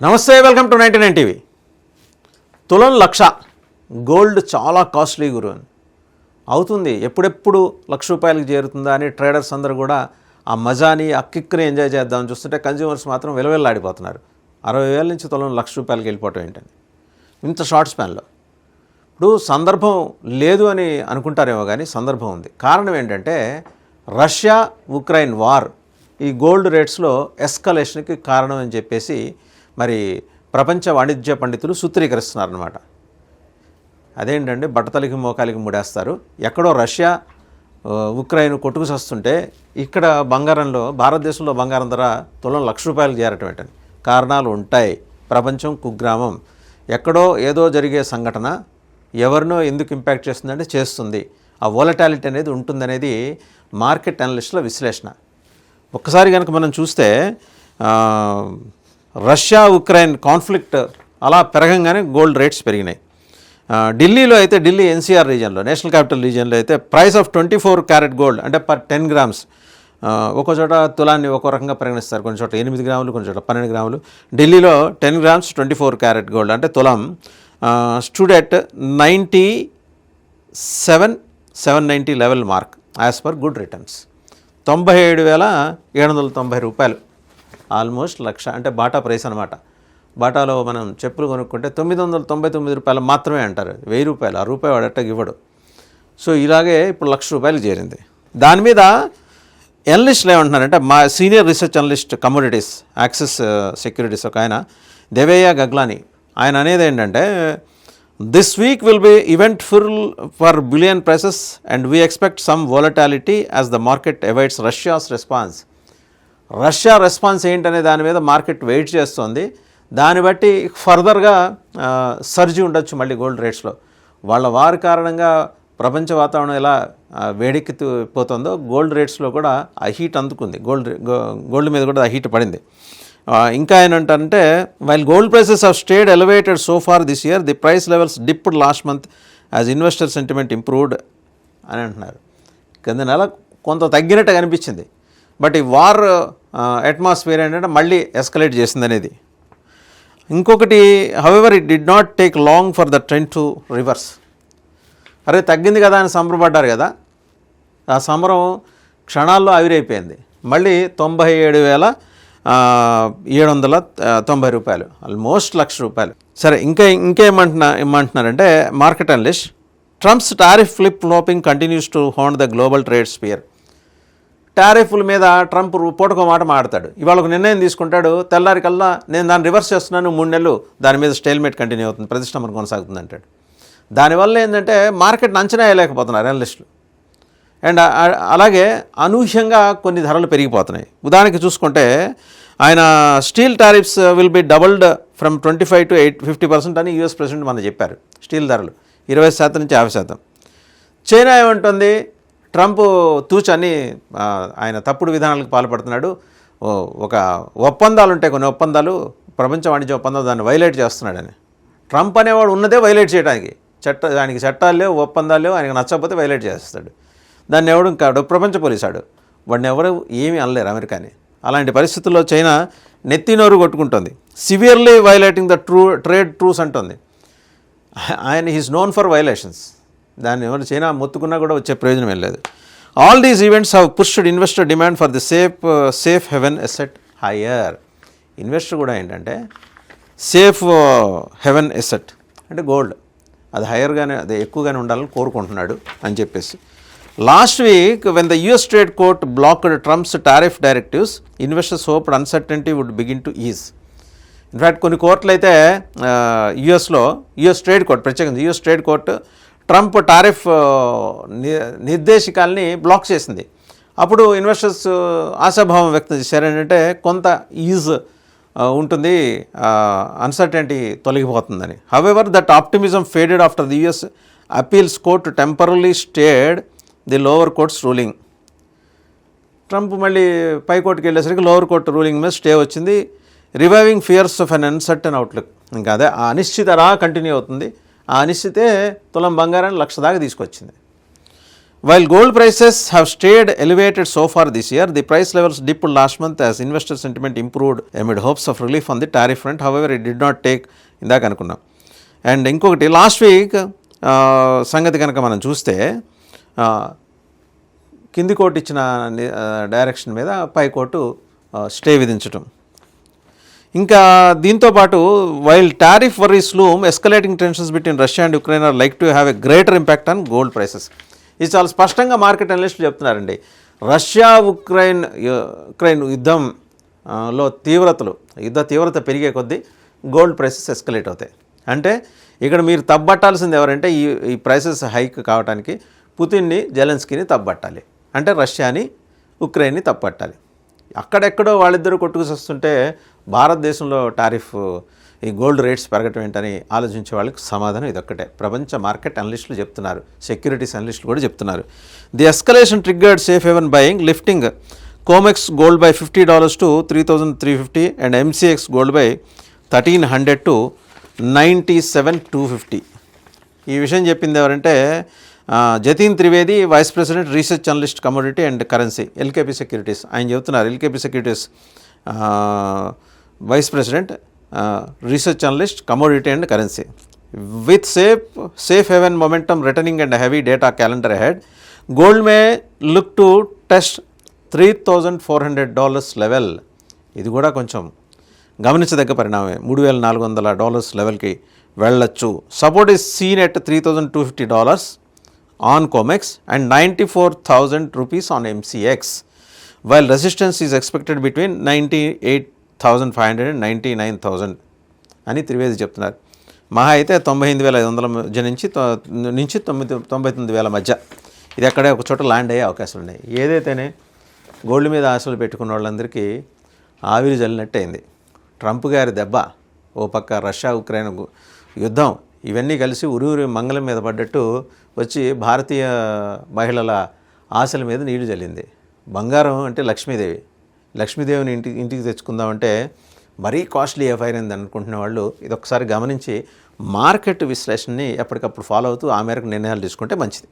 నమస్తే, welcome to 99 TV. తులం 1,00,000 gold చాలా కాస్ట్లీ గురు అని అవుతుంది. ఎప్పుడెప్పుడు ₹1,00,000 చేరుతుందా అని ట్రేడర్స్ అందరూ కూడా ఆ మజాని ఆ కిక్ని ఎంజాయ్ చేద్దామని చూస్తుంటే కన్జ్యూమర్స్ మాత్రం విలవిల్లాడిపోతున్నారు. 60,000 నుంచి తులం ₹1,00,000 వెళ్ళిపోవటం ఏంటని ఇంత షార్ట్ స్పాన్లో. ఇప్పుడు సందర్భం లేదు అని అనుకుంటారేమో కానీ సందర్భం ఉంది. కారణం ఏంటంటే రష్యా ఉక్రెయిన్ వార్ ఈ గోల్డ్ రేట్స్లో ఎస్కలేషన్కి కారణం అని చెప్పేసి మరి ప్రపంచ వాణిజ్య పండితులు సూత్రీకరిస్తున్నారన్నమాట. అదేంటంటే బట్టతలికి మోకాలికి ముడేస్తారు. ఎక్కడో రష్యా ఉక్రెయిన్ కొట్టుకు వస్తుంటే ఇక్కడ బంగారంలో భారతదేశంలో బంగారం ధర తులం ₹1,00,000 చేరటం ఏంటని కారణాలు ఉంటాయి. ప్రపంచం కుగ్రామం. ఎక్కడో ఏదో జరిగే సంఘటన ఎవరినో ఎందుకు ఇంపాక్ట్ చేస్తుందంటే చేస్తుంది. ఆ వోలటాలిటీ అనేది ఉంటుందనేది మార్కెట్ అనలిస్టుల విశ్లేషణ. ఒక్కసారి కనుక మనం చూస్తే రష్యా ఉక్రెయిన్ కాన్ఫ్లిక్ట్ అలా పెరగంగానే గోల్డ్ రేట్స్ పెరిగినాయి. ఢిల్లీలో అయితే ఢిల్లీ ఎన్సీఆర్ రీజియన్లో నేషనల్ క్యాపిటల్ రీజియన్లో అయితే ప్రైస్ ఆఫ్ 24 క్యారెట్ గోల్డ్ అంటే పర్ 10 గ్రామ్స్ ఒక్కో చోట తులాన్ని ఒక్కో రకంగా పరిగణిస్తారు. కొన్ని చోట 8 గ్రాములు, కొన్ని చోట 12 గ్రాములు. ఢిల్లీలో 10 గ్రామ్స్ 24 క్యారెట్ గోల్డ్ అంటే తులం stood at 97,790 level mark as per good returns. ₹97,790 almost 1,00,000 అంటే బాటా ప్రైస్ అనమాట. బాటాలో మనం చెప్పులు కొనుక్కుంటే ₹999 మాత్రమే అంటారు. ₹1,000 ఆ రూపాయి వాడట్టకి ఇవ్వడు. సో ఇలాగే ఇప్పుడు ₹1,00,000 చేరింది. దాని మీద అనలిస్టులు ఏమంటున్నారంటే మా senior research analyst commodities axis securities ఒక ఆయన దేవయ్య గగ్లాని ఆయన అనేది ఏంటంటే this week will be eventful for billion prices and we expect some volatility as the market awaits Russia's response. Russia response ఏంటనే దాని మీద మార్కెట్ వెయిట్ చేస్తుంది. దాన్ని బట్టి ఫర్దర్గా సర్జీ ఉండొచ్చు మళ్ళీ గోల్డ్ రేట్స్లో. వాళ్ళ వారి కారణంగా ప్రపంచ వాతావరణం ఎలా వేడెక్కిపోతుందో గోల్డ్ రేట్స్లో కూడా ఆ హీట్ అందుకుంది. గోల్డ్ మీద కూడా ఆ హీట్ పడింది. ఇంకా ఏంటంటే while gold prices have stayed elevated so far this year the price levels dipped last month as investor sentiment improved అని అంటున్నారు. కింద నెల కొంత తగ్గినట్టు కనిపించింది. బట్ ఈ వార్ అట్మాస్ఫియర్ ఏంటంటే మళ్ళీ ఎస్కలేట్ చేసింది అనేది. ఇంకొకటి however it did not take long for the trend to reverse. అరే తగ్గింది కదా అని సంబరపడ్డారు కదా, ఆ సంబరం క్షణాల్లో ఆవిరైపోయింది. మళ్ళీ ₹97,790 ఆల్మోస్ట్ ₹1,00,000. సరే ఇంకేమంటున్నారంటే market analyst Trump's tariff flip flopping continues to haunt the global trade sphere. టారిఫ్ల మీద ట్రంప్ పూటకో మాట మాడతాడు. ఇవాళ ఒక నిర్ణయం తీసుకుంటాడు, తెల్లారి కల్లా నేను దాన్ని రివర్స్ చేస్తున్నాను, 3 నెలలు దాని మీద స్టేల్మేట్ కంటిన్యూ అవుతుంది, ప్రతిష్టంభన కొనసాగుతుంది అంటాడు. దానివల్ల ఏంటంటే మార్కెట్ని అంచనా వేయలేకపోతున్నారు అనలిస్టులు. అండ్ అలాగే అనూహ్యంగా కొన్ని ధరలు పెరిగిపోతున్నాయి. ఉదాహరణకి చూసుకుంటే ఆయన steel tariffs will be doubled from 25 to 50% అని యూఎస్ ప్రెసిడెంట్ మన చెప్పారు. స్టీల్ ధరలు 20% నుంచి 50%. చైనా ఏమంటుంది, ట్రంప్ తూచని ఆయన తప్పుడు విధానాలకు పాల్పడుతున్నాడు. ఒక ఒప్పందాలు ఉంటాయి, కొన్ని ఒప్పందాలు ప్రపంచ వాణిజ్య ఒప్పందాలు, దాన్ని వైలేట్ చేస్తున్నాడని. ట్రంప్ అనేవాడు ఉన్నదే వైలేట్ చేయడానికి. దానికి చట్టాలు లేవు, ఒప్పందాలు లేవు. ఆయనకు నచ్చకపోతే వైలేట్ చేస్తాడు. దాన్ని ఎవడు కాడు ప్రపంచ పోలీసాడు, వాడిని ఎవరు ఏమీ అనలేరు అమెరికాని. అలాంటి పరిస్థితుల్లో చైనా నెత్తినోరు కొట్టుకుంటుంది. Severely violating the trade truce అంటుంది. ఆయన హీస్ నోన్ ఫర్ వైలేషన్స్. దాన్ని ఎవరు చైనా మొత్తుకున్నా కూడా వచ్చే ప్రయోజనం ఏం లేదు. All these events have pushed investor demand for the safe haven asset higher. Investor కూడా ఏంటంటే సేఫ్ హెవెన్ ఎసెట్ అంటే గోల్డ్, అది హయ్యర్గానే, అది ఎక్కువగానే ఉండాలని కోరుకుంటున్నాడు అని చెప్పేసి. Last week when the US trade court blocked Trump's tariff directives investors hoped uncertainty would begin to ease. In fact కొన్ని కోర్టులు అయితే యూఎస్ ట్రేడ్ కోర్ట్, ప్రత్యేకంగా US trade court Trump tariff నిర్దేశకాల్ని బ్లాక్ చేసింది. అప్పుడు ఇన్వెస్టర్స్ ఆశాభావం వ్యక్తం చేశారు. ఏంటంటే కొంత ఈజ్ ఉంటుంది, అన్సర్టెనిటీ తొలగిపోతుందని. However that optimism faded after the US appeals court temporary stayed the lower court's ruling. Trump మళ్ళీ పై కోర్టుకి వెళ్ళేసరికి లోవర్ కోర్టు రూలింగ్ మీద స్టే వచ్చింది. Reviving fears of un uncertain outlook. ఇంకా అదే ఆ అనిశ్చిత కంటిన్యూ అవుతుంది. ఆ అనిశ్చితే తులం బంగారాన్ని 1,00,000 దాకా తీసుకొచ్చింది. While gold prices have stayed elevated so far this year, the price levels dipped last month as investor sentiment improved amid hopes of relief on the tariff front. However, it did not take ఇందాక అనుకున్నాం. And ఇంకొకటి last week సంగతి కనుక మనం చూస్తే కింది court ఇచ్చిన direction మీద పై కోర్టు స్టే విధించటం. ఇంకా దీంతోపాటు while tariff worries loom escalating tensions between Russia and Ukraine are like to have a greater impact on gold prices. ఇది చాలా స్పష్టంగా మార్కెట్ అనలిస్టులు చెప్తున్నారండి. రష్యా ఉక్రెయిన్ యుద్ధంలో యుద్ధ తీవ్రత పెరిగే కొద్దీ గోల్డ్ ప్రైసెస్ ఎస్కలేట్ అవుతాయి. అంటే ఇక్కడ మీరు తప్పట్టాల్సింది ఎవరంటే ఈ ప్రైసెస్ హైక్ కావడానికి పుతిన్ని జెలెన్స్కీని తప్పట్టాలి, అంటే రష్యాని ఉక్రెయిన్ని తప్పట్టాలి. అక్కడెక్కడో వాళ్ళిద్దరూ కొట్టుకుసొస్తుంటే భారతదేశంలో టారిఫ్ ఈ గోల్డ్ రేట్స్ పెరగటం ఏంటని ఆలోచించే వాళ్ళకి సమాధానం ఇదొక్కటే. ప్రపంచ మార్కెట్ అనలిస్టులు చెప్తున్నారు, సెక్యూరిటీస్ అనలిస్టులు కూడా చెప్తున్నారు. The escalation triggered safe haven buying, lifting Comex gold by $50 to 3,350 and MCX gold by 1,300 to 97,250. ఈ విషయం చెప్పింది ఎవరంటే Jatin Trivedi, vice president research analyst commodity and currency, LKP securities. ఆయన చెబుతున్నారు, LKP securities vice president research analyst commodity and currency. With safe haven momentum returning and heavy data calendar ahead, gold may look to test $3,400 level. ఇది కూడా కొంచెం గమనించదగ్గ పరిణామమే. $3,400 లెవెల్కి వెళ్ళొచ్చు. Support is seen at $3,250 on COMEX and 94,000 rupees on MCX, while resistance is expected between 98,500 and 99,000 అని త్రివేది చెప్తున్నారు. మహా అయితే 98,500 మధ్య నుంచి 99,000 మధ్య ఇది అక్కడే ఒక చోట ల్యాండ్ అయ్యే అవకాశాలు ఉన్నాయి. ఏదైతేనే గోల్డ్ మీద ఆశలు పెట్టుకున్న వాళ్ళందరికీ ఆవిరి జల్లినట్టు అయింది. ట్రంప్ గారి దెబ్బ, ఓ పక్క రష్యా ఉక్రెయిన్ యుద్ధం, ఇవన్నీ కలిసి ఉరి మంగళం మీద పడ్డట్టు వచ్చి భారతీయ మహిళల ఆశల మీద నీళ్లు జల్లింది. బంగారం అంటే లక్ష్మీదేవిని ఇంటికి తెచ్చుకుందామంటే మరీ కాస్ట్లీ ఎఫైర్ అయింది అనుకుంటున్న వాళ్ళు ఇదొకసారి గమనించి మార్కెట్ విశ్లేషణని ఎప్పటికప్పుడు ఫాలో అవుతూ ఆ మేరకు నిర్ణయాలు తీసుకుంటే మంచిది.